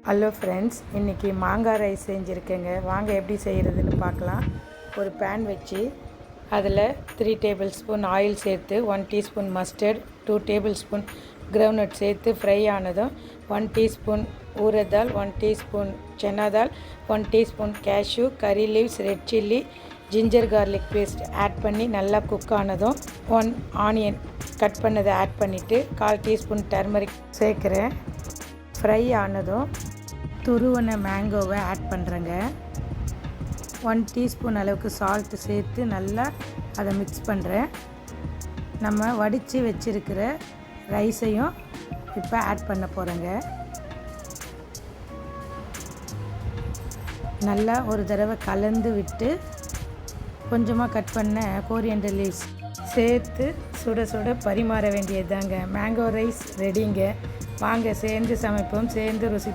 Hello friends, இன்றைக்கி மாங்காய் rice செஞ்சுருக்கேங்க. வாங்க எப்படி செய்கிறதுன்னு பார்க்கலாம். ஒரு பேன் வச்சு அதில் 3 டேபிள் ஸ்பூன் ஆயில் சேர்த்து 1 teaspoon mustard, 2 tablespoon groundnut சேர்த்து ஃப்ரை ஆனதும் 1 teaspoon urad dal, 1 teaspoon chana dal, 1 teaspoon cashew, curry leaves, red chilli, ginger garlic paste add பண்ணி நல்லா குக் ஆனதும் 1 ஆனியன் கட் பண்ணதை ஆட் பண்ணிவிட்டு 1/4 டீஸ்பூன் டர்மரிக் சேர்க்குறேன். ஃப்ரை ஆனதும் துருவன மேங்கோவை ஆட் பண்ணுறேங்க. 1 டீஸ்பூன் அளவுக்கு சால்ட்டு சேர்த்து நல்லா அதை மிக்ஸ் பண்ணுறேன். நம்ம வடித்து வச்சுருக்கிற ரைஸையும் இப்போ ஆட் பண்ண போகிறேங்க. நல்லா ஒரு தடவை கலந்து விட்டு கொஞ்சமாக கட் பண்ண கோரியண்டர் லீவ்ஸ் சேர்த்து சுட சுட பரிமாற வேண்டியது தாங்க. மேங்கோ ரைஸ் ரெடிங்க. வாங்க சேர்ந்து சமைப்போம், சேர்ந்து ருசிப்போம்.